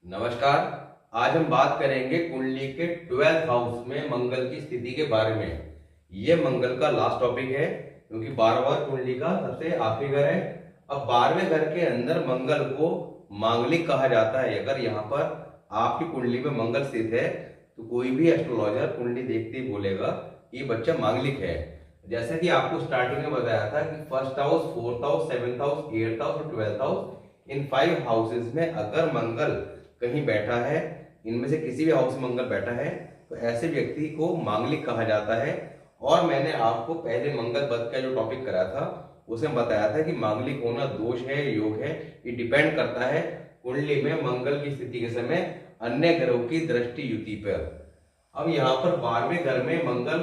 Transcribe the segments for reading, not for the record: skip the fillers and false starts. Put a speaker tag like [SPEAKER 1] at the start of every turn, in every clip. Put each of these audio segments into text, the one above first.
[SPEAKER 1] नमस्कार। आज हम बात करेंगे कुंडली के 12th हाउस में मंगल की स्थिति के बारे में। ये मंगल का लास्ट टॉपिक है क्योंकि 12वां कुंडली का सबसे आखिरी घर है। अब 12वें घर के अंदर मंगल को मांगलिक कहा जाता है। अगर यहाँ पर आपकी कुंडली में मंगल स्थित है तो कोई भी एस्ट्रोलॉजर कुंडली देखते ही बोलेगा ये बच्चा मांगलिक है। जैसे कि आपको स्टार्टिंग में बताया था कि first house, fourth house, seventh house, eighth house और 12th हाउस, इन 5 हाउसेज में अगर मंगल कहीं बैठा है, इनमें से किसी भी हाउस में मंगल बैठा है तो ऐसे व्यक्ति को मांगलिक कहा जाता है। और मैंने आपको पहले मंगल बद का जो टॉपिक कराया था उसमें बताया था कि मांगलिक होना दोष है, योग है, ये डिपेंड करता है कुंडली में मंगल की स्थिति के समय अन्य ग्रहों की दृष्टि युति पर। अब यहाँ पर 12वें घर में मंगल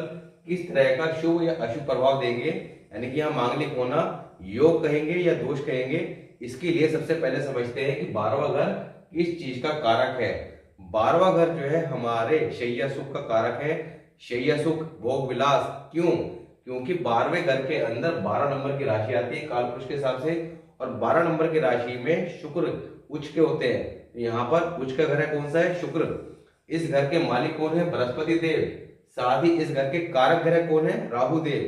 [SPEAKER 1] किस तरह का शुभ या अशुभ प्रभाव देंगे, यानी कि यहाँ मांगलिक होना योग कहेंगे या दोष कहेंगे, इसके लिए सबसे पहले समझते हैं कि 12वां घर किस चीज का कारक है। 12वां घर जो है हमारे शैया सुख का कारक है। शैया सुख, भोग विलास। क्यों? क्योंकि 12वें घर के अंदर 12 नंबर की राशि आती है कालपुरुष के हिसाब से, और 12 नंबर की राशि में शुक्र उच्च के होते हैं। यहाँ पर उच्च का घर है कौन सा है? शुक्र। इस घर के मालिक कौन है? बृहस्पति देव। साथ ही इस घर के कारक ग्रह कौन है? राहु देव।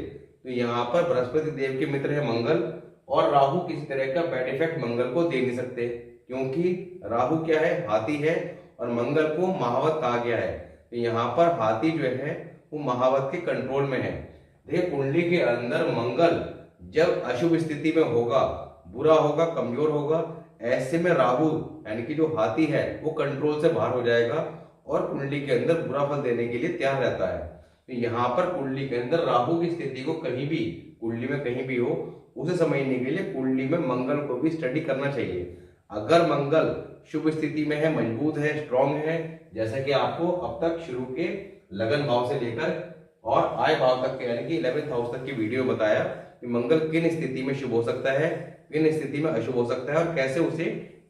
[SPEAKER 1] तो यहाँ पर बृहस्पति देव के मित्र है मंगल, और राहु किसी तरह का बैड इफेक्ट मंगल को दे नहीं सकते क्योंकि राहु क्या है? हाथी है, और मंगल को महावत कहा गया है। तो यहाँ पर हाथी जो है वो महावत के कंट्रोल में है। देखिए कुंडली के अंदर मंगल जब अशुभ स्थिति में होगा, बुरा होगा, कमजोर होगा, ऐसे में राहु यानी कि जो हाथी है वो कंट्रोल से बाहर हो जाएगा और कुंडली के अंदर बुरा फल देने के लिए तैयार रहता है। तो यहाँ पर कुंडली के अंदर राहु की स्थिति को कहीं भी कुंडली में कहीं भी हो उसे समझने के लिए कुंडली में मंगल को भी स्टडी करना चाहिए। अगर मंगल शुभ स्थिति में है, मजबूत है, स्ट्रांग है, जैसा कि आपको अब तक शुरू के लगन भाव से लेकर और आय भाव तक के यानी कि 11th हाउस तक की वीडियो बताया कि मंगल किन स्थिति में शुभ हो सकता है, किन स्थिति में अशुभ हो सकता है और कैसे उसे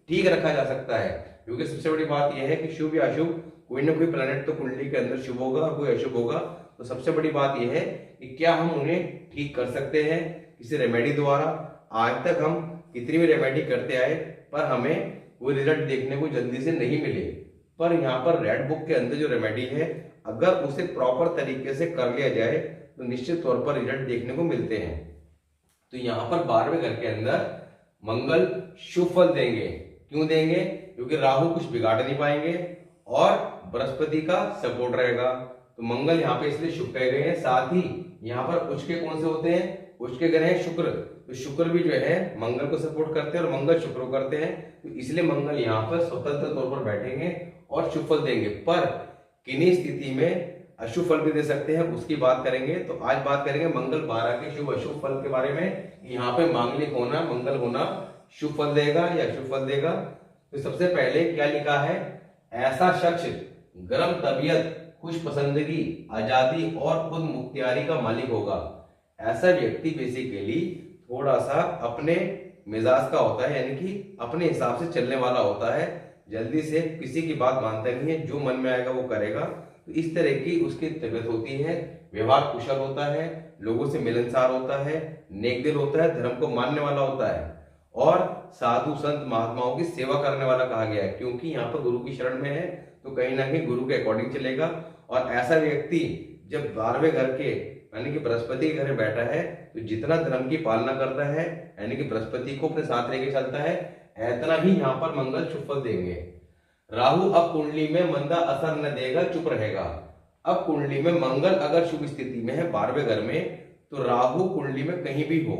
[SPEAKER 1] ठीक रखा जा सकता है। क्योंकि सबसे बड़ी बात यह है कि शुभ या अशुभ कोई ना कोई प्लैनेट तो कुंडली के अंदर शुभ होगा और कोई अशुभ होगा। तो सबसे बड़ी बात यह है कि क्या हम उन्हें ठीक कर सकते हैं किसी रेमेडी द्वारा। आज तक हम कितनी भी रेमेडी करते आए पर हमें कोई रिजल्ट देखने को जल्दी से नहीं मिले। पर यहाँ पर रेड बुक के अंदर जो रेमेडी है अगर उसे प्रॉपर तरीके से कर लिया जाए तो निश्चित तौर पर रिजल्ट देखने को मिलते हैं। तो यहाँ पर 12वें घर के अंदर मंगल शुभ फल देंगे। क्यों देंगे? क्योंकि राहु कुछ बिगाड़ नहीं पाएंगे और बृहस्पति का सपोर्ट रहेगा। तो मंगल यहाँ पे इसलिए शुभ कहे गए हैं। साथ ही यहाँ पर उच्च के कौन से होते हैं? उच्च के ग्रह हैं शुक्र। तो शुक्र भी जो है मंगल को सपोर्ट करते हैं और मंगल शुक्र को करते हैं। तो इसलिए मंगल यहाँ पर स्वतंत्र तौर पर बैठेंगे और शुभ फल देंगे। पर किन्हीं स्थिति में अशुभ फल भी दे सकते हैं, उसकी बात करेंगे। तो आज बात करेंगे मंगल 12 के शुभ अशुभ फल के बारे में। यहाँ पे मांगलिक होना, मंगल होना शुभ फल देगा या अशुभ फल देगा। तो सबसे पहले क्या लिखा है? ऐसा शख्स गर्म तबीयत, खुश पसंदगी, आजादी और खुद मुख्तियारी का मालिक होगा। ऐसा व्यक्ति बेसिकली थोड़ा सा अपने मिजाज का होता है, यानी कि अपने हिसाब से चलने वाला होता है, जल्दी से किसी की बात मानता नहीं है, जो मन में आएगा वो करेगा। तो इस तरह की उसकी तबीयत होती है। व्यवहार कुशल होता है, लोगों से मिलनसार होता है, नेक दिल होता है, धर्म को मानने वाला होता है और साधु संत महात्माओं की सेवा करने वाला कहा गया है। क्योंकि यहाँ पर गुरु की शरण में है तो कहीं ना कहीं गुरु के अकॉर्डिंग चलेगा। और ऐसा व्यक्ति जब 12वें घर के यानी कि बृहस्पति के घर में बैठा है तो जितना धर्म की पालना करता है यानी कि बृहस्पति को अपने साथ लेके चलता है, इतना ही यहाँ पर मंगल शुभ फल देंगे। राहु अब कुंडली में मंदा असर न देगा, चुप रहेगा। अब कुंडली में मंगल अगर शुभ स्थिति में है 12वें घर में तो राहु कुंडली में कहीं भी हो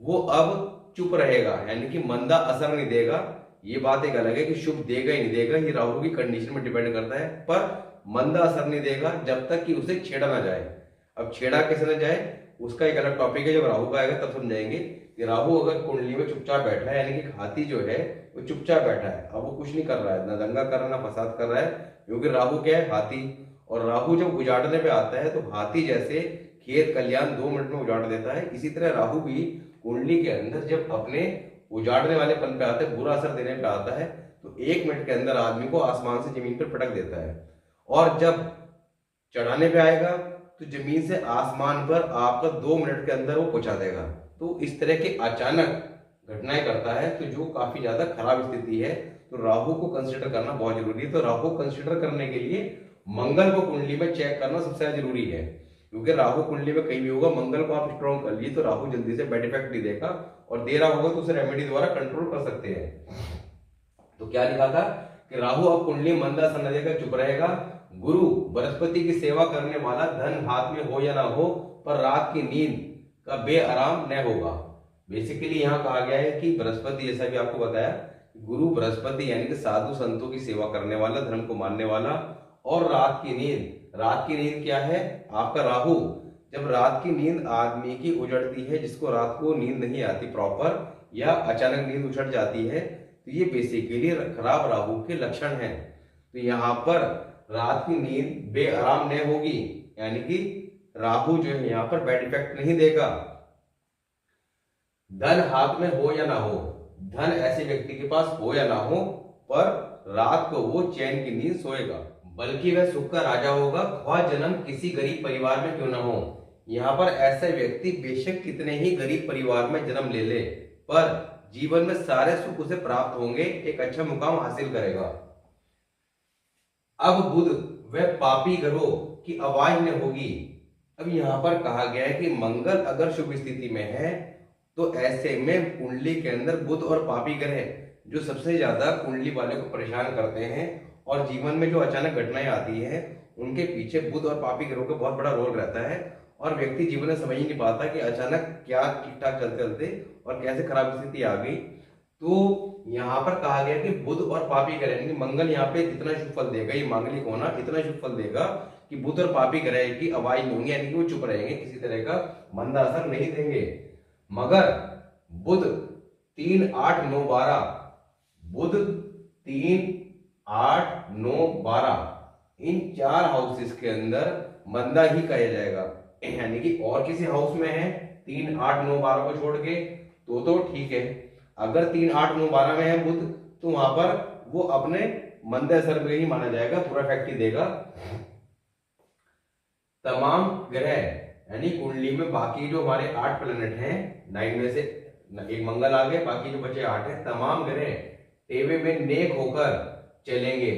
[SPEAKER 1] वो अब चुप रहेगा, यानी कि मंदा असर नहीं देगा। ये बात एक अलग है कि शुभ देगा ही नहीं देगा, ये राहु की कंडीशन में डिपेंड करता है। पर मंदा असर नहीं देगा जब तक कि उसे छेड़ा ना जाए। अब छेड़ा कैसे ना जाए उसका एक अलग टॉपिक है, जब राहु का आएगा तब समझाएंगे कि राहु अगर कुंडली में चुपचाप बैठा है यानी कि हाथी जो है वो चुपचाप बैठा है, अब वो कुछ नहीं कर रहा है, ना दंगा कर रहा है ना फसाद कर रहा है, क्योंकि राहु क्या है? हाथी। और राहु जब उजाड़ने पे आता है तो हाथी जैसे खेत खलियान 2 मिनट में उजाड़ देता है, इसी तरह राहु भी कुंडली के अंदर जब अपने उजाड़ने वाले पन पे आता है, बुरा असर देने पे आता है, तो 1 मिनट के अंदर आदमी को आसमान से जमीन पर पटक देता है। और जब चढ़ाने पे आएगा तो जमीन से आसमान पर आपका 2 मिनट के अंदर वो पहुंचा देगा। तो इस तरह के अचानक घटनाएं करता है तो जो काफी ज्यादा खराब स्थिति है। तो राहु को कंसिडर करना बहुत जरूरी है। तो राहु कंसिडर करने के लिए मंगल को कुंडली में चेक करना सबसे ज्यादा जरूरी है, क्योंकि राहु कुंडली में कहीं भी होगा, मंगल को आप स्ट्रॉन्ग कर लिए तो राहु जल्दी से बैड इफेक्ट नहीं देगा, और दे रहा होगा तो उसे रेमेडी द्वारा कंट्रोल कर सकते हैं। तो क्या लिखा था कि राहु अब कुंडली मंदासन देगा, चुप रहेगा। गुरु बृहस्पति की सेवा करने वाला, धन हाथ में हो या ना हो पर रात की नींद का बेआराम न होगा। बेसिकली यहाँ कहा गया है कि बृहस्पति, जैसा भी आपको बताया, गुरु बृहस्पति यानी कि साधु संतों की सेवा करने वाला, धर्म को मानने वाला, और रात की नींद क्या है आपका राहु। जब रात की नींद आदमी की उजड़ती है, जिसको रात को नींद नहीं आती प्रॉपर या अचानक नींद उजड़ जाती है, तो ये बेसिकली खराब राहु के लक्षण हैं। तो यहाँ पर रात की नींद बेआराम न होगी, यानी कि राहु जो है यहाँ पर बैड इफेक्ट नहीं देगा। धन हाथ में हो या ना हो, धन ऐसे व्यक्ति के पास हो या ना हो पर रात को वो चैन की नींद सोएगा, बल्कि वह सुख का राजा होगा, ख्वाह जन्म किसी गरीब परिवार में क्यों ना हो। यहाँ पर ऐसा व्यक्ति बेशक कितने ही गरीब परिवार में जन्म ले ले, पर जीवन में सारे सुख उसे प्राप्त होंगे, एक अच्छा मुकाम हासिल करेगा। अब बुध वह पापी ग्रहों की आवाज न होगी। अब यहाँ पर कहा गया है कि मंगल अगर शुभ स्थिति में है तो ऐसे में कुंडली के अंदर बुध और पापी ग्रह जो सबसे ज्यादा कुंडली वाले को परेशान करते हैं, और जीवन में जो अचानक घटनाएं आती हैं उनके पीछे बुध और पापी ग्रहों का बहुत बड़ा रोल रहता है, और व्यक्ति जीवन में समझ ही नहीं पाता कि अचानक क्या ठीक ठाक चलते चलते और कैसे खराब स्थिति आ गई। तो यहाँ पर कहा गया कि बुध और पापी ग्रह यानी कि मंगल यहाँ पे जितना शुभ फल देगा, ये मांगलिक होना इतना शुभ फल देगा कि बुध और पापी ग्रह की आवाज नहीं होंगी, यानी कि वो चुप रहेंगे, किसी तरह का मंदा असर नहीं देंगे। मगर बुध 3, 8, 9, 12, बुध 3, 8, 9, 12 इन 4 हाउसेस के अंदर मंदा ही कहा जाएगा, यानी कि और किसी हाउस में है 3, 8, 9, 12 को छोड़ के तो ठीक है। अगर 3, 8, 9, 12 में है बुध तो वहां पर वो अपने मंदे असर में ही माना जाएगा, पूरा इफेक्ट ही देगा। तमाम ग्रह यानी कुंडली में बाकी जो हमारे 8 प्लैनेट हैं, 9 में से एक मंगल आ गए, बाकी जो बचे 8 हैं, तमाम ग्रह टेवे में नेक होकर चलेंगे,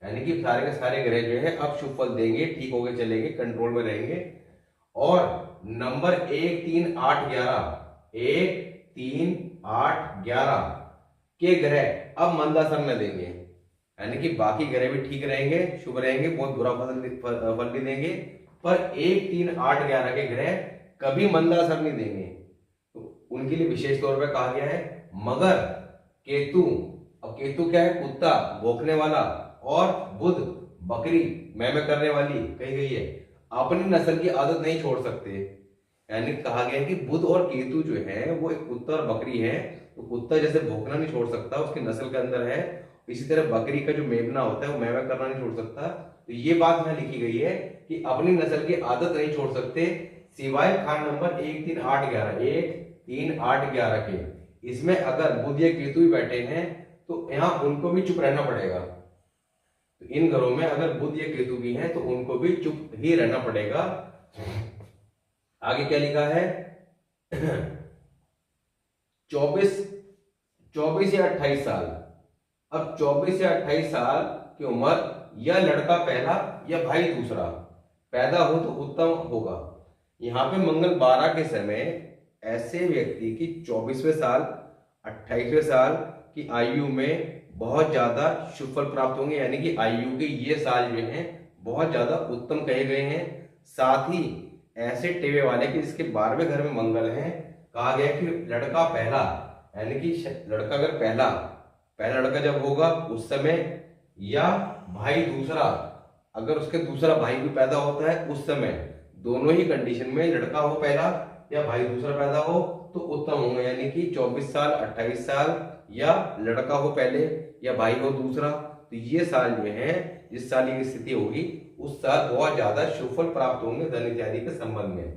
[SPEAKER 1] यानी कि सारे के सारे ग्रह जो है अब शुभ फल देंगे, ठीक होकर चलेंगे, कंट्रोल में रहेंगे। और नंबर 1, 3, 8, 11 के ग्रह अब मंदासन में देंगे, यानी कि बाकी ग्रह भी ठीक रहेंगे, शुभ रहेंगे, बहुत बुरा फल नहीं देंगे, पर 1, 3, 8, 11 के ग्रह कभी मंदासन नहीं देंगे। तो उनके लिए विशेष तौर पर कहा गया है। मगर केतु, अब केतु क्या है, कुत्ता भौंकने वाला, और बुध बकरी मैं करने वाली कही गई है, अपनी नस्ल की आदत नहीं छोड़ सकते, यानी कहा गया है कि बुध और केतु जो है वो एक कुत्ता और बकरी है। तो कुत्ता जैसे भौंकना नहीं छोड़ सकता, उसकी नस्ल के अंदर है, इसी तरह बकरी का जो मेमना होता है वो मैं करना नहीं छोड़ सकता। तो ये बात यहाँ लिखी गई है कि अपनी नस्ल की आदत नहीं छोड़ सकते, सिवाय खान नंबर 1, 3, 8, 11 के। इसमें अगर बुध या केतु भी बैठे हैं तो यहाँ उनको भी चुप रहना पड़ेगा। तो इन घरों में अगर बुध या केतु भी हैं तो उनको भी चुप ही रहना पड़ेगा। आगे क्या लिखा है 24 या 28 साल। अब 24 या 28 साल की उम्र या लड़का पहला या भाई दूसरा पैदा हो तो उत्तम होगा। यहाँ पे मंगल 12 के समय ऐसे व्यक्ति की 24वें साल 28वें साल की आयु में बहुत ज्यादा शुभ फल प्राप्त होंगे, यानी कि आयु के ये साल जो हैं बहुत ज्यादा उत्तम कहे गए हैं। साथ ही ऐसे टेवे वाले कि जिसके 12वें घर में मंगल है, कहा गया कि लड़का पहला, यानी कि लड़का अगर पहला लड़का जब होगा उस समय, या भाई दूसरा अगर उसके दूसरा भाई भी पैदा होता है उस समय, दोनों ही कंडीशन में लड़का हो पहला या भाई दूसरा पैदा हो तो उत्तम होंगे, यानी कि 24 साल 28 साल या लड़का हो पहले या भाई हो दूसरा। तो ये साल जो है जिस साल की स्थिति होगी उस साल बहुत ज्यादा शुभ फल प्राप्त होंगे धन इत्यादि के संबंध में।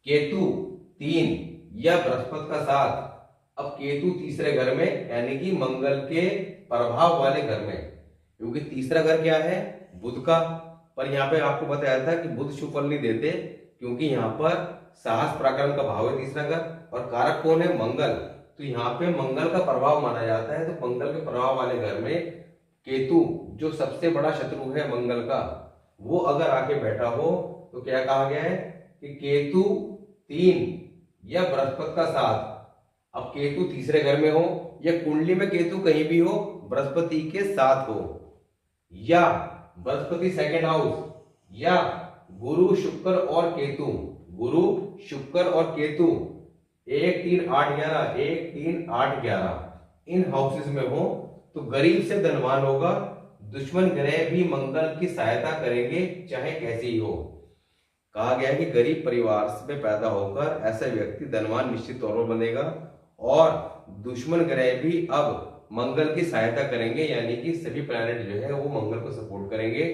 [SPEAKER 1] केतु 3 या बृहस्पति का साथ। अब केतु तीसरे घर में, यानी कि मंगल के प्रभाव वाले घर में, क्योंकि तीसरा घर क्या है बुध का, पर यहाँ पे आपको बताया था कि बुध शुभ फल नहीं देते, क्योंकि यहाँ पर साहस पराक्रम का भाव है तीसरा घर, और कारक कौन है मंगल। तो यहाँ पे मंगल का प्रभाव माना जाता है। तो मंगल के प्रभाव वाले घर में केतु जो सबसे बड़ा शत्रु है मंगल का, वो अगर आके बैठा हो तो क्या कहा गया है कि केतु 3 या बृहस्पति का 7। अब केतु तीसरे घर में हो या कुंडली में केतु कहीं भी हो, बृहस्पति के साथ हो, या बृहस्पति सेकंड हाउस, या गुरु शुक्र और केतु, गुरु शुक्र और केतु 1 3 8 11, 1 3 8 11 इन हाउसेस में हो तो गरीब से धनवान होगा। दुश्मन ग्रह भी मंगल की सहायता करेंगे चाहे कैसी ही हो। कहा गया है कि गरीब परिवार में पैदा होकर ऐसा व्यक्ति धनवान निश्चित तौर पर बनेगा और दुश्मन ग्रह भी अब मंगल की सहायता करेंगे, यानी कि सभी प्लैनेट जो है वो मंगल को सपोर्ट करेंगे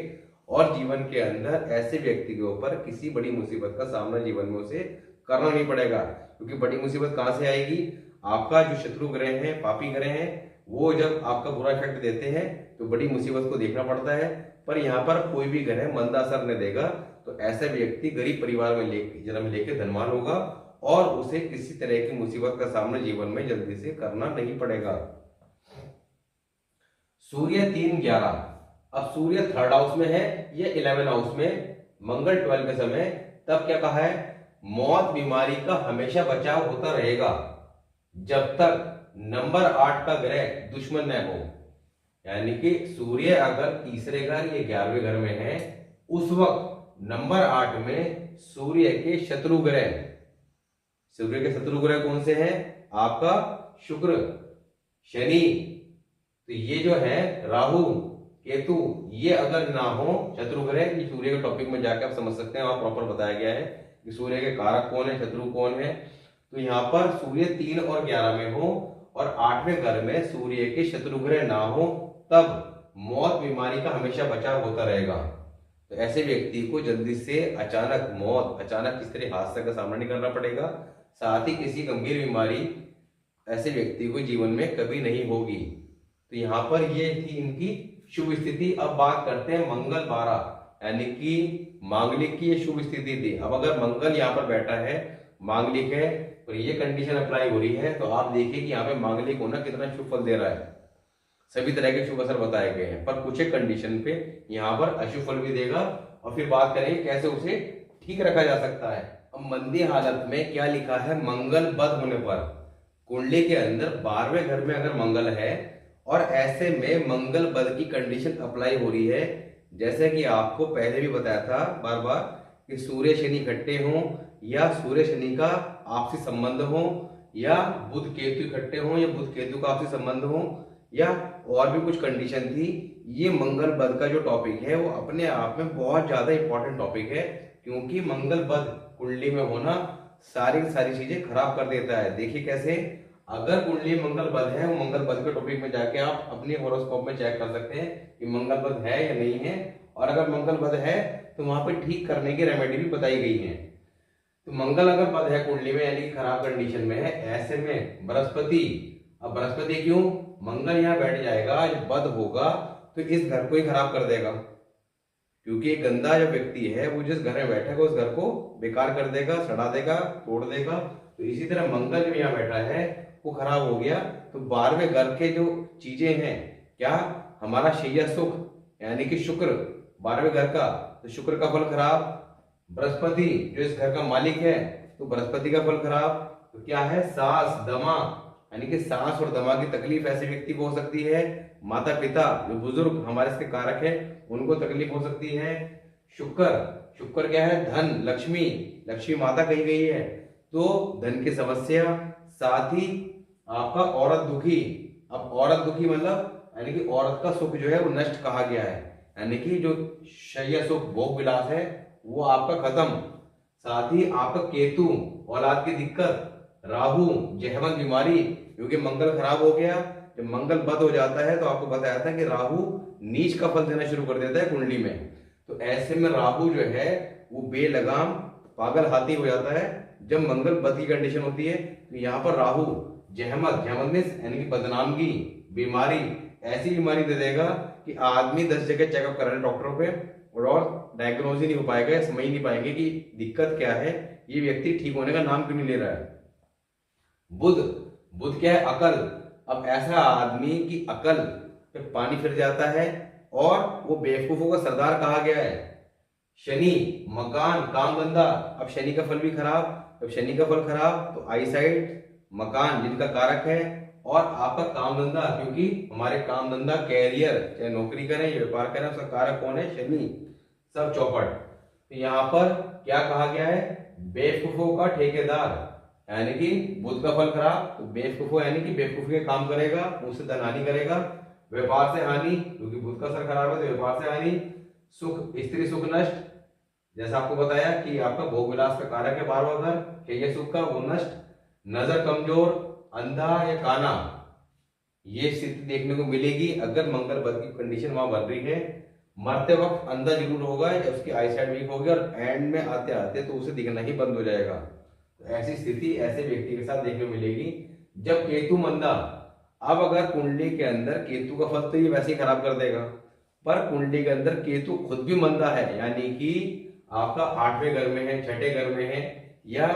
[SPEAKER 1] और जीवन के अंदर ऐसे व्यक्ति के ऊपर किसी बड़ी मुसीबत का सामना जीवन में उसे करना नहीं पड़ेगा। क्योंकि बड़ी मुसीबत कहां से आएगी, आपका जो शत्रु ग्रह है, पापी ग्रह है, वो जब आपका बुरा इफेक्ट देते हैं तो बड़ी मुसीबत को देखना पड़ता है। पर यहाँ पर कोई भी ग्रह मंदा असर नहीं देगा, तो ऐसा व्यक्ति गरीब परिवार में जन्म लेके धनवान होगा और उसे किसी तरह की मुसीबत का सामना जीवन में जल्दी से करना नहीं पड़ेगा। सूर्य 3 11, अब सूर्य 3rd हाउस में है या 11 हाउस में, मंगल 12 के समय, तब क्या कहा है, मौत बीमारी का हमेशा बचाव होता रहेगा जब तक नंबर 8 का ग्रह दुश्मन न हो। यानी कि सूर्य अगर तीसरे घर या 11वें घर में है, उस वक्त नंबर 8 में सूर्य के शत्रु ग्रह, सूर्य के शत्रु ग्रह कौन से हैं, आपका शुक्र, शनि, तो ये जो है राहु, केतु, ये अगर ना हो शत्रु ग्रह, ये सूर्य के टॉपिक में जाकर आप समझ सकते हैं, वहां प्रॉपर बताया गया है कि सूर्य के कारक कौन है, शत्रु कौन है। तो यहाँ पर सूर्य 3 और 11 में हो और 8वें घर में सूर्य के शत्रु ग्रह ना हो, तब मौत बीमारी का हमेशा बचाव होता रहेगा। तो ऐसे व्यक्ति को जल्दी से अचानक मौत, अचानक किसी तरह हादसे का सामना नहीं करना पड़ेगा, साथ ही किसी गंभीर बीमारी ऐसे व्यक्ति को जीवन में कभी नहीं होगी। तो यहाँ पर ये थी इनकी शुभ स्थिति। अब बात करते हैं मंगल 12, यानी कि मांगलिक की ये शुभ स्थिति थी। अब अगर मंगल यहाँ पर बैठा है, मांगलिक है, और ये कंडीशन अप्लाई हो रही है, तो आप देखिए कि यहाँ पे मांगलिक होना कितना शुभ फल दे रहा है। सभी तरह के शुभ असर बताए गए हैं, पर कुछ एक कंडीशन पे यहाँ पर अशुभ फल भी देगा। और फिर बात करेंगे कैसे उसे ठीक रखा जा सकता है। अब मंदी हालत में क्या लिखा है, मंगल बद होने पर, कुंडली के अंदर 12वें घर में अगर मंगल है और ऐसे में मंगल बद की कंडीशन अप्लाई हो रही है, जैसे कि आपको पहले भी बताया था बार बार कि सूर्य शनि इकट्ठे हों या सूर्य शनि का आपसी संबंध हो, या बुध केतु इकट्ठे हों या बुध केतु का आपसी संबंध हो, या और भी कुछ कंडीशन थी। ये मंगल बद का जो टॉपिक है वो अपने आप में बहुत ज्यादा इंपॉर्टेंट टॉपिक है, क्योंकि मंगल बद कुंडली में होना सारी चीजें खराब कर देता है। देखिए कैसे, अगर कुंडली मंगल बद है, मंगल बद के टॉपिक में जाके आप अपने हॉरोस्कोप में चेक कर सकते हैं कि मंगल बद है या नहीं है, और अगर मंगल बद है तो वहां पर ठीक करने की रेमेडी भी बताई गई है। तो मंगल अगर बद है कुंडली में, यानी कि खराब कंडीशन में है, ऐसे में बृहस्पति, अब बृहस्पति क्यों, मंगल यहाँ बैठ जाएगा, जब बद होगा तो इस घर को ही खराब कर देगा, क्योंकि एक गंदा जो व्यक्ति है वो जिस घर में बैठेगा उस घर को बेकार कर देगा, सड़ा देगा, तोड़ देगा। तो इसी तरह मंगल जो यहाँ बैठा है वो खराब हो गया, तो 12वें घर के जो चीजें हैं, क्या, हमारा शैया सुख, यानी कि शुक्र 12वें घर का, तो शुक्र का फल खराब, बृहस्पति जो इस घर का मालिक है तो बृहस्पति का फल खराब। तो क्या है, सांस, दमा, यानी कि सांस और दमा की तकलीफ ऐसे व्यक्ति को हो सकती है। माता पिता जो बुजुर्ग हमारे इसके कारक है उनको तकलीफ हो सकती है। शुक्र क्या है, धन, लक्ष्मी माता कही गई है, तो धन की समस्या, साथ ही आपका औरत दुखी। अब औरत दुखी मतलब यानी कि औरत का सुख जो है वो नष्ट कहा गया है, यानी कि जो शैया सुख भोग विलास है वो आपका खत्म। साथ ही आपका केतु, औलाद की दिक्कत, राहु, जहमन बीमारी, क्योंकि मंगल खराब हो गया। जब मंगल बद हो जाता है तो आपको बताया था कि राहु नीच का फल देना शुरू कर देता है कुंडली में। तो ऐसे में राहु जो है वो बेलगाम पागल हाथी हो जाता है जब मंगल बद की कंडीशन होती है। तो यहाँ पर राहु जहमत यानी कि बदनामगी, बीमारी, ऐसी बीमारी दे देगा कि आदमी 10 जगह चेकअप करा रहे डॉक्टरों पे और डायग्नोज ही नहीं हो पाएगा, समझ नहीं पाएंगे कि दिक्कत क्या है, ये व्यक्ति ठीक होने का नाम क्यों नहीं ले रहा है। बुध बुध क्या है? अकल। अब ऐसा आदमी की अकल पे पानी फिर जाता है और वो बेवकूफों का सरदार कहा गया है। शनि मकान काम धंधा, अब शनि का फल भी खराब। अब शनि का फल खराब तो आई साइड मकान जिनका कारक है, और आपका काम धंधा, क्योंकि हमारे काम धंधा कैरियर, चाहे नौकरी करें या व्यापार करें, उसका कारक कौन है? शनि। सब चौपट। तो यहाँ पर क्या कहा गया है? बेवकूफों का ठेकेदार, यानी कि बुध का फल खराब तो बेवकूफों यानी कि बेवकूफी के काम करेगा, उससे धन हानि करेगा। व्यापार से हानि, क्योंकि बुध का सर खराब है तो व्यापार से हानि। सुख, स्त्री सुख नष्ट, जैसा आपको बताया कि आपका भोग विलास का कारक है 12वां घर, चाहिए सुख का, वो नष्ट। नजर कमजोर, अंधा या काना, ये स्थिति देखने को मिलेगी अगर मंगल बुध की कंडीशन वहां बन रही है। मरते वक्त अंधा जरूर होगा या उसकी आई साइड वीक होगी, और एंड में आते आते तो उसे दिखना ही बंद हो जाएगा। तो ऐसी स्थिति ऐसे व्यक्ति के साथ देखने को मिलेगी। जब केतु मंदा, अब अगर कुंडली के अंदर केतु का फल तो ये वैसे ही खराब कर देगा, पर कुंडली के अंदर केतु खुद भी मंदा है, यानी कि आपका 8वें घर में है, 6ठे घर में है, या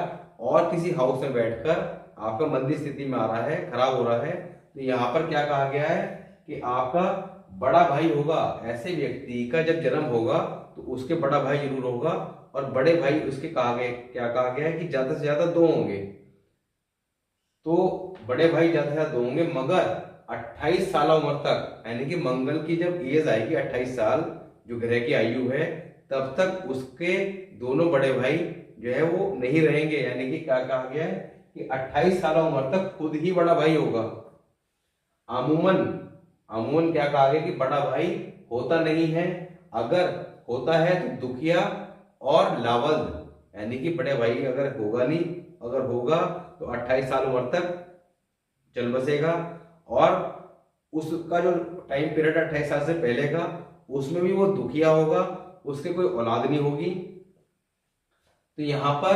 [SPEAKER 1] और किसी हाउस में बैठकर आपका मंदी स्थिति में आ रहा है, खराब हो रहा है, तो यहाँ पर क्या कहा गया है कि आपका बड़ा भाई होगा। ऐसे व्यक्ति का जब जन्म होगा तो उसके बड़ा भाई जरूर होगा, और बड़े भाई उसके कहा गए, क्या कहा गया है कि ज्यादा से ज्यादा 2 होंगे। तो बड़े भाई ज्यादा से ज्यादा 2 होंगे, मगर 28 साल उम्र तक, यानी कि मंगल की जब एज आएगी 28 साल, जो ग्रह की आयु है, तब तक उसके दोनों बड़े भाई जो है वो नहीं रहेंगे। यानी कि क्या कहा गया है कि 28 साल उम्र तक खुद ही बड़ा भाई होगा। अमूमन क्या कहा गया कि बड़ा भाई होता नहीं है, अगर होता है तो दुखिया और लावल, यानी कि बड़े भाई अगर होगा नहीं, अगर होगा तो 28 साल उम्र तक चल बसेगा, और उसका जो टाइम पीरियड 28 साल से पहले का, उसमें भी वो दुखिया होगा, उसके कोई औलाद नहीं होगी। तो यहां पर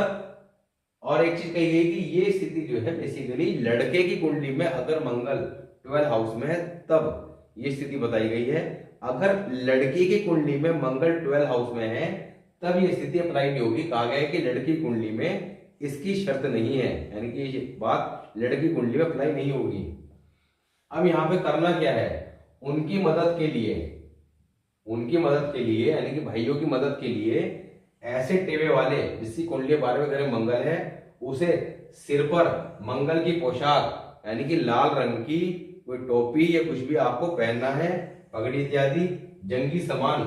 [SPEAKER 1] और एक चीज कही गई कि ये स्थिति जो है बेसिकली लड़के की कुंडली में अगर मंगल 12 हाउस में है तब ये स्थिति बताई गई है। अगर लड़की की कुंडली में मंगल 12 हाउस में है तब ये स्थिति अप्लाई नहीं होगी। कहा गया है कि लड़की कुंडली में इसकी शर्त नहीं है, यानी कि ये बात लड़की कुंडली में अप्लाई नहीं होगी। अब यहाँ पे करना क्या है? उनकी मदद के लिए यानी कि भाइयों की मदद के लिए ऐसे टेवे वाले जिसकी कुंडली 12वें घर में मंगल है, उसे सिर पर मंगल की पोशाक यानी कि लाल रंग की कोई टोपी या कुछ भी आपको पहनना है, पगड़ी इत्यादि। जंगी सामान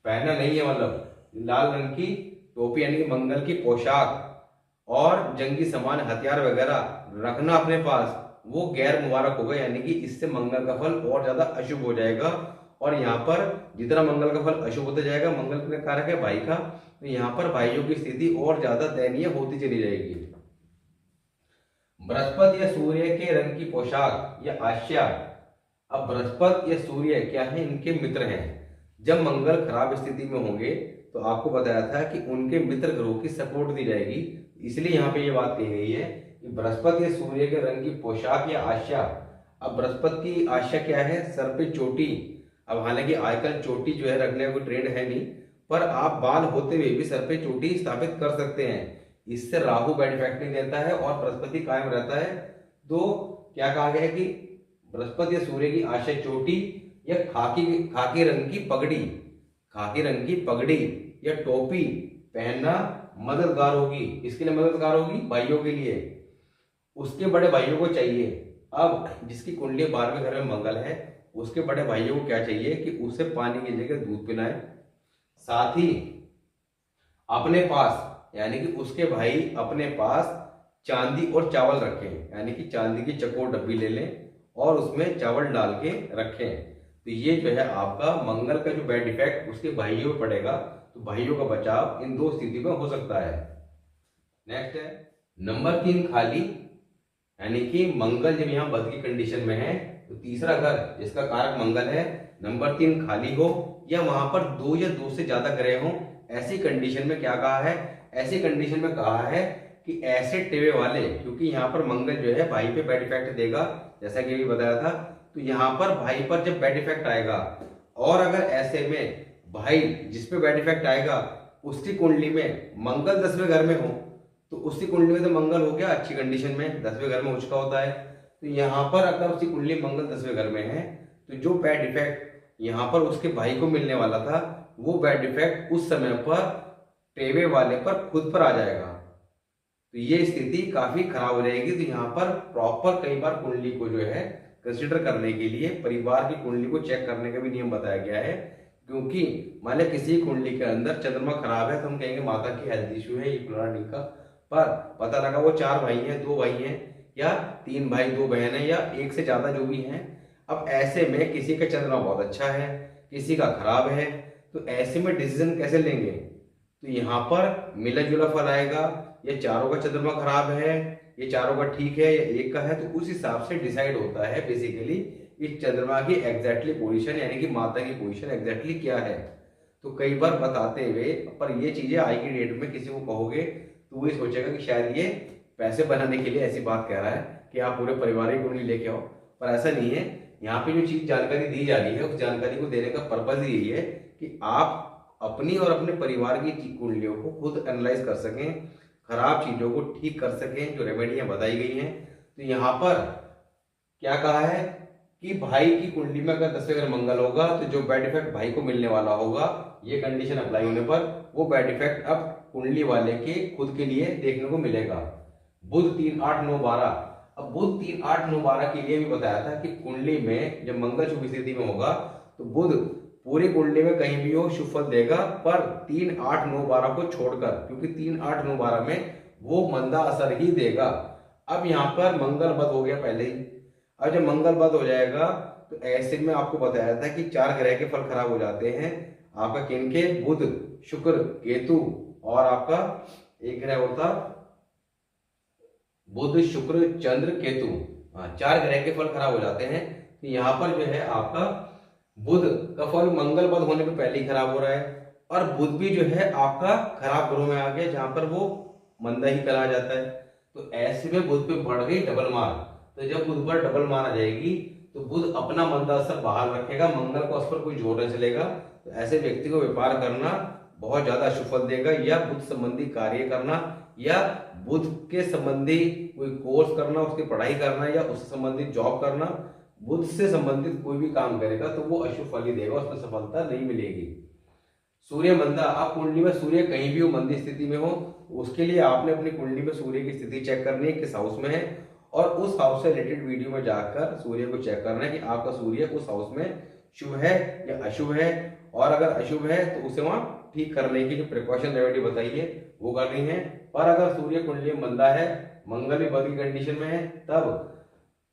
[SPEAKER 1] पहनना नहीं है, मतलब लाल रंग की टोपी यानी कि मंगल की पोशाक और जंगी सामान हथियार वगैरह रखना अपने पास, वो गैर मुबारक होगा, यानी कि इससे मंगल का फल और ज्यादा अशुभ हो जाएगा। और यहाँ पर जितना मंगल का फल अशुभ होता जाएगा, मंगल का कारक है भाई का, तो यहाँ पर भाइयों की स्थिति और ज्यादा दयनीय होती चली जाएगी। बृहस्पति या सूर्य के रंग की पोशाक या आश्या। अब बृहस्पति या सूर्य क्या है? इनके मित्र हैं। जब मंगल खराब स्थिति में होंगे तो आपको बताया था कि उनके मित्र ग्रहों की सपोर्ट दी जाएगी, इसलिए यहाँ पे ये बात कही गई है कि बृहस्पति या सूर्य के रंग की पोशाक या आश्या। अब बृहस्पति की आश्या क्या है? सर पे चोटी। अब हालांकि आजकल चोटी जो है रखने का कोई ट्रेंड है नहीं, पर आप बाल होते हुए भी सर पे चोटी स्थापित कर सकते हैं। इससे राहु बैड इफेक्ट नहीं देता है और बृहस्पति कायम रहता है। तो क्या कहा गया है कि बृहस्पति या सूर्य की आश्या चोटी या खाकी रंग की पगड़ी या टोपी पहनना मददगार होगी। इसके लिए मददगार होगी भाइयों के लिए, उसके बड़े भाइयों को चाहिए। अब जिसकी कुंडली 12वें घर में मंगल है, उसके बड़े भाइयों को क्या चाहिए कि उसे पानी की जगह दूध पिलाएं, साथ ही अपने पास यानी कि उसके भाई अपने पास चांदी और चावल रखें, यानी कि चांदी की चकोर डब्बी ले लें और उसमें चावल डाल के रखें। तो ये जो है आपका मंगल का जो बैड इफेक्ट उसके भाइयों पर पड़ेगा, तो भाइयों का बचाव इन 2 स्थिति में हो सकता है। नेक्स्ट है नंबर 3 खाली, यानी कि मंगल जब यहाँ बुध की कंडीशन में है तो तीसरा घर जिसका कारक मंगल है, नंबर 3 खाली हो या वहां पर 2 या 2 से ज्यादा ग्रह हो। ऐसी कंडीशन में क्या कहा है? ऐसी कंडीशन में कहा है कि ऐसे टेवे वाले, क्योंकि यहाँ पर मंगल जो है भाई पे बैड इफेक्ट देगा, जैसा कि अभी बताया था, तो यहाँ पर भाई पर जब बैड इफेक्ट आएगा, और अगर ऐसे में भाई जिसपे बैड इफेक्ट आएगा उसकी कुंडली में मंगल 10वें घर में हो, तो उसी कुंडली में तो मंगल हो गया अच्छी कंडीशन में, 10वें घर में उच्च का होता है। तो यहाँ पर अगर उसी कुंडली मंगल 10वें घर में है तो जो बैड इफेक्ट यहाँ पर उसके भाई को मिलने वाला था वो बैड इफेक्ट उस समय पर टेवे वाले पर खुद पर आ जाएगा। तो ये स्थिति काफी खराब हो जाएगी। तो यहाँ पर प्रॉपर कई बार कुंडली को जो है कंसिडर करने के लिए परिवार की कुंडली को चेक करने का भी नियम बताया गया है। क्योंकि मान लिया किसी कुंडली के अंदर चंद्रमा खराब है तो हम कहेंगे माता की हेल्थ इश्यू है, ये फलाना का, पर पता लगा वो 4 भाई हैं, 2 भाई हैं या 3 भाई 2 बहन है या एक से ज्यादा जो भी हैं। अब ऐसे में किसी का चंद्रमा बहुत अच्छा है, किसी का खराब है, तो ऐसे में डिसीजन कैसे लेंगे? तो यहाँ पर मिला जुला फल आएगा। ये चारों का चंद्रमा खराब है, ये चारों का ठीक है या एक का है, तो उस हिसाब से डिसाइड होता है बेसिकली इस चंद्रमा की एग्जैक्टली पोजीशन यानी कि माता की पोजीशन एग्जैक्टली क्या है। तो कई बार बताते हुए पर ये चीजें आज की डेट में किसी को कहोगे तो वो सोचेगा कि शायद ये पैसे बनाने के लिए ऐसी बात कह रहा है कि आप पूरे परिवार की कुंडली लेके आओ, पर ऐसा नहीं है। यहाँ पे जो चीज जानकारी दी जा रही है उस जानकारी को देने का पर्पज यही है कि आप अपनी और अपने परिवार की कुंडलियों को खुद एनालाइज कर सकें, खराब चीजों को ठीक कर सकें, जो रेमेडियां बताई गई हैं। तो यहाँ पर क्या कहा है कि भाई की कुंडली में अगर 10वें घर मंगल होगा तो जो बैड इफेक्ट भाई को मिलने वाला होगा ये कंडीशन अप्लाई होने पर वो बैड इफेक्ट अब कुंडली वाले के खुद के लिए देखने को मिलेगा। बुध 3, 8, 9, 12। अब बुध 3, 8, 9, 12 के लिए भी बताया था कि कुंडली में जब मंगल शुभ स्थिति में होगा तो बुध पूरी कुंडली में कहीं भी हो शुभ फल देगा, पर 3, 8, 9, 12 को छोड़कर, क्योंकि 3, 8, 9, 12 में वो मंदा असर ही देगा। अब यहाँ पर मंगल बद हो गया पहले ही। अब जब मंगल बद हो जाएगा तो ऐसे में आपको बताया था कि 4 ग्रह के फल खराब हो जाते हैं आपका, किनके? बुध, शुक्र, केतु और आपका एक ग्रह होता बुध, शुक्र, चंद्र, केतु। हाँ, 4 ग्रह के फल खराब हो जाते हैं। तो यहाँ पर जो है आपका बुध का फल मंगल बद होने पे पहले ही खराब हो रहा है, और बुध भी जो है आपका खराब ग्रह में आ गया जहां पर वो मंदा ही कहा जाता है। तो ऐसे में बुध पे बढ़ गई डबल मार। तो जब बुध पर डबल मार आ जाएगी तो बुध अपना मंदा असर बाहर रखेगा, मंगल को उस पर कोई जोर नहीं चलेगा। तो ऐसे व्यक्ति को व्यापार करना बहुत ज्यादा अशुभ फल देगा, या बुध संबंधी कार्य करना या बुध के संबंधी कोई कोर्स करना, उसकी पढ़ाई करना या उससे संबंधित जॉब करना, बुध से संबंधित कोई भी काम करेगा तो वो अशुभ फल ही देगा, उसमें सफलता नहीं मिलेगी। सूर्य मंदा, आप कुंडली में सूर्य कहीं भी हो मंदी स्थिति में हो, उसके लिए आपने अपनी कुंडली में सूर्य की स्थिति चेक करनी है किस हाउस में है, और उस हाउस से रिलेटेड वीडियो में जाकर सूर्य को चेक करना है कि आपका सूर्य उस हाउस में शुभ है या अशुभ है, और अगर अशुभ है तो उसे वहां ठीक करने की जो प्रिकॉशन रेमेडी बताई है वो करनी है। पर अगर सूर्य कुंडली में मंदा है, मंगल भी बद की कंडीशन में है, तब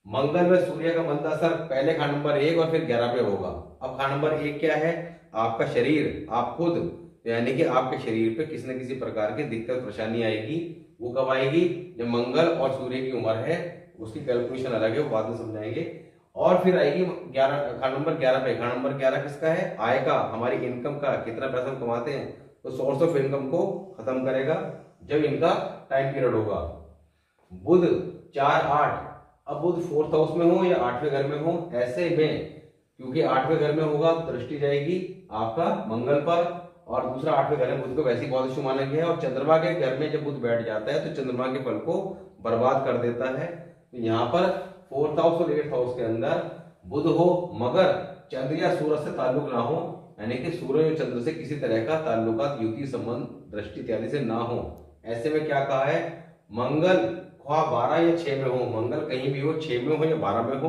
[SPEAKER 1] मंगल में सूर्य का मंदा असर पहले खंड नंबर 1 और फिर 11 पे होगा। अब खंड नंबर 1 क्या है? आपका शरीर, आप खुद, यानी कि आपके शरीर पे किसी न किसी प्रकार की दिक्कत परेशानी आएगी। वो कब आएगी? जब मंगल और सूर्य की उम्र है, उसकी कैलकुलेशन अलग है, वो बाद में समझाएंगे। और फिर आएगी 11 खंड नंबर 11 पे। खंड नंबर 11 किसका है? आय का, हमारी इनकम का, कितना पैसा हम कमाते हैं, तो सोर्स ऑफ इनकम को खत्म करेगा जब इनका टाइम पीरियड होगा। बुध 4, 8। अब बुध 4th हाउस में हो या 8वें घर में हो, ऐसे में क्योंकि 8वें घर में होगा दृष्टि जाएगी आपका मंगल पर, और दूसरा 8वें घर में बुध को वैसे ही बहुत शुभ माना गया है, और चंद्रमा के घर में जब बुध बैठ जाता है तो चंद्रमा के फल को बर्बाद कर देता है। तो यहाँ पर 4th हाउस और 8th हाउस के अंदर बुध हो, मगर चंद्र या सूरज से ताल्लुक ना हो, यानी कि सूरज और चंद्र से किसी तरह का ताल्लुकात, युति, संबंध, दृष्टि इत्यादि से ना हो। ऐसे में क्या कहा है? मंगल ख्वाह 12 या 6 में हो, मंगल कहीं भी हो, 6 में हो या 12 में हो,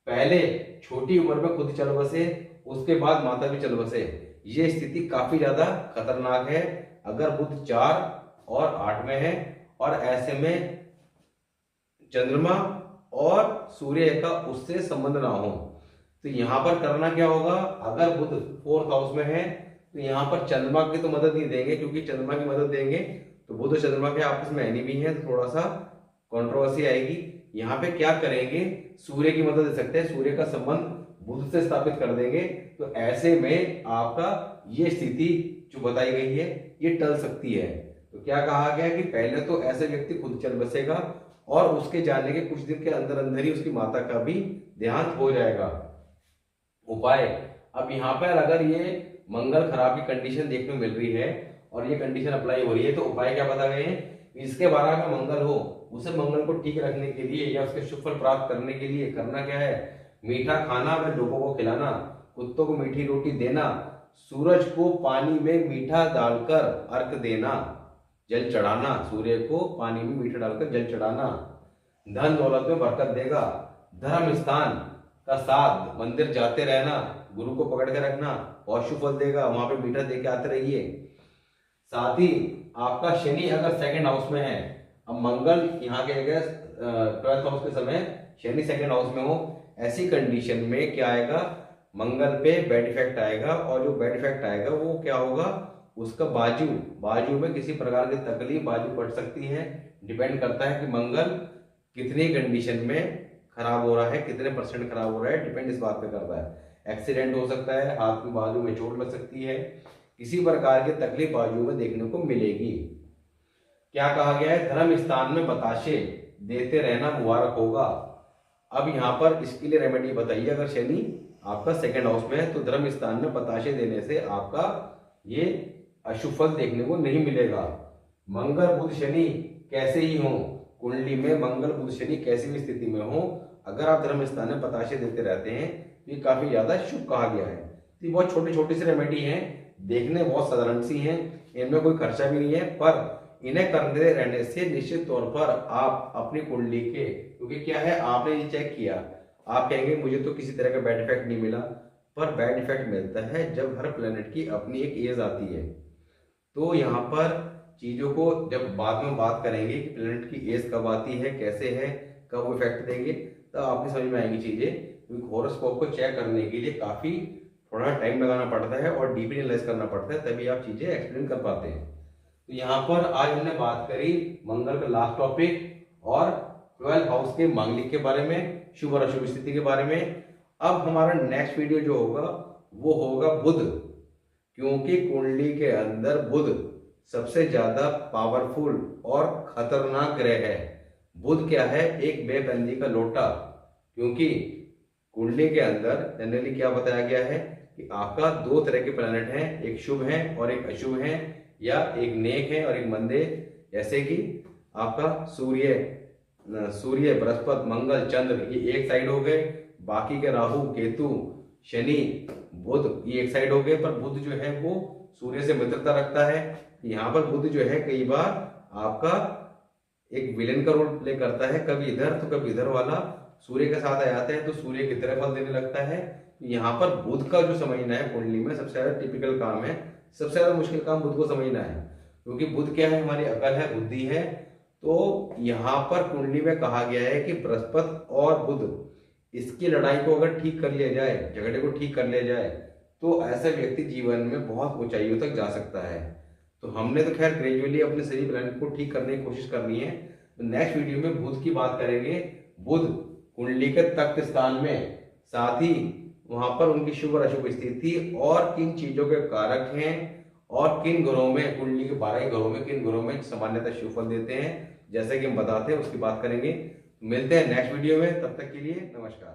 [SPEAKER 1] पहले छोटी उम्र में खुद चल बसे, उसके बाद माता भी चल बसे, ये स्थिति काफी ज्यादा खतरनाक है अगर बुध 4 और 8 में है, और ऐसे में चंद्रमा और सूर्य का उससे संबंध ना हो। तो यहाँ पर करना क्या होगा? अगर बुध 4th हाउस में है तो यहाँ पर चंद्रमा की तो मदद नहीं देंगे, क्योंकि चंद्रमा की मदद देंगे तो बुध और चंद्रमा के आपस में एनिमी है, तो थोड़ा सा कंट्रोवर्सी आएगी। यहाँ पे क्या करेंगे? सूर्य की मदद दे सकते हैं, सूर्य का संबंध बुध से स्थापित कर देंगे। तो ऐसे में आपका ये स्थिति जो बताई गई है ये टल सकती है। तो क्या कहा गया कि पहले तो ऐसे व्यक्ति खुद चल बसेगा, और उसके जाने के कुछ दिन के अंदर अंदर ही उसकी माता का भी देहांत हो जाएगा। उपाय, अब यहाँ पर अगर ये मंगल खराब की कंडीशन देखने को मिल रही है और ये कंडीशन अप्लाई हो रही है, तो उपाय क्या बता गए हैं इसके 12 में मंगल हो, उसे मंगल को ठीक रखने के लिए या उसके शुभ फल प्राप्त करने के लिए करना क्या है? मीठा खाना व लोगों को खिलाना, कुत्तों को मीठी रोटी देना, सूरज को पानी में मीठा डालकर अर्घ देना, जल चढ़ाना, सूर्य को पानी में मीठा डालकर जल चढ़ाना, धन दौलत में बरकत देगा, धर्म स्थान का साथ मंदिर जाते रहना, गुरु को पकड़ के रखना, बहुत शुभ फल देगा, वहां पे मीठा दे के आते रहिए। साथ ही आपका शनि अगर सेकंड हाउस में है, अब मंगल यहाँ के 12th हाउस के समय शनि सेकंड हाउस में हो, ऐसी कंडीशन में क्या आएगा? मंगल पे बैड इफेक्ट आएगा, और जो बैड इफेक्ट आएगा वो क्या होगा? उसका बाजू में किसी प्रकार की तकलीफ, बाजू पड़ सकती है। डिपेंड करता है कि मंगल कितनी कंडीशन में खराब हो रहा है, कितने % खराब हो रहा है, डिपेंड इस बात पे करता है। एक्सीडेंट हो सकता है, हाथ में बाजू में चोट लग सकती है, किसी प्रकार की तकलीफ बाजू में देखने को मिलेगी। क्या कहा गया है? धर्म स्थान में बताशे देते रहना मुबारक होगा। अब यहाँ पर इसके लिए रेमेडी बताइए। अगर शनि आपका सेकंड हाउस में है तो धर्म स्थान में बताशे देने से आपका ये अशुभ फल देखने को नहीं मिलेगा। मंगल बुध शनि कैसे ही हो, कुंडली में मंगल बुध शनि कैसी भी स्थिति में हो, अगर आप धर्म स्थान में बताशे देते रहते हैं तो ये काफी ज्यादा शुभ कहा गया है। तो ये बहुत छोटी छोटी सी रेमेडी है, देखने बहुत साधारण सी हैं, इनमें कोई खर्चा भी नहीं है, पर इन्हें करते रहने से निश्चित तौर पर आप अपनी कुंडली के, क्योंकि क्या है, आपने ये चेक किया, आप कहेंगे मुझे तो किसी तरह का बैड इफेक्ट नहीं मिला, पर बैड इफेक्ट मिलता है जब हर प्लेनेट की अपनी एक एज आती है। तो यहाँ पर चीजों को जब बाद में बात करेंगे कि प्लेनेट की एज कब आती है, कैसे है, कब वो इफेक्ट देंगे, तो आपको समझ में आएंगी चीजें। क्योंकि हॉरोस्कोप को चेक करने के लिए काफी थोड़ा टाइम लगाना पड़ता है और डीप एनालाइज करना पड़ता है, तभी आप चीजें एक्सप्लेन कर पाते हैं। तो यहाँ पर आज हमने बात करी मंगल का लास्ट टॉपिक और 12th हाउस के मांगलिक के बारे में, शुभ और अशुभ स्थिति के बारे में। अब हमारा नेक्स्ट वीडियो जो होगा वो होगा बुध, क्योंकि कुंडली के अंदर बुध सबसे ज्यादा पावरफुल और खतरनाक ग्रह है। बुध क्या है? एक बेबंदी का लोटा, क्योंकि कुंडली के अंदर जनरली क्या बताया गया है कि आपका 2 तरह के प्लैनेट हैं, एक शुभ है और एक अशुभ है, या एक नेक है और एक मंदे। जैसे कि आपका सूर्य बृहस्पति मंगल चंद्र ये एक साइड हो गए, बाकी के राहु केतु शनि बुध ये एक साइड हो गए। पर बुध जो है वो सूर्य से मित्रता रखता है। यहाँ पर बुध जो है कई बार आपका एक विलेन का रोल प्ले करता है, कभी इधर तो कभी इधर वाला। सूर्य के साथ आ जाता है तो सूर्य की तरह फल देने लगता है। यहाँ पर बुध का जो समझना है कुंडली में सबसे ज्यादा टिपिकल काम है, सबसे ज्यादा मुश्किल काम बुध को समझना है, क्योंकि बुध क्या है? हमारी अकल है, बुद्धि है। तो यहाँ पर कुंडली में कहा गया है कि बृहस्पति और बुध इसकी लड़ाई को अगर ठीक कर लिया जाए, झगड़े को ठीक कर लिया जाए, तो ऐसा व्यक्ति जीवन में बहुत ऊंचाइयों तक जा सकता है। तो हमने तो खैर ग्रेजुअली अपने शरीर प्लान को ठीक करने की कोशिश करनी है। तो नेक्स्ट वीडियो में बुध की बात करेंगे। बुध कुंडली के तख्त स्थान में, साथ ही वहां पर उनकी शुभ और अशुभ स्थिति और किन चीजों के कारक हैं, और किन ग्रहों में, कुंडली के 12 ग्रहों में किन ग्रहों में सामान्यतः शुभ फल देते हैं, जैसे कि हम बताते हैं उसकी बात करेंगे। मिलते हैं नेक्स्ट वीडियो में, तब तक के लिए नमस्कार।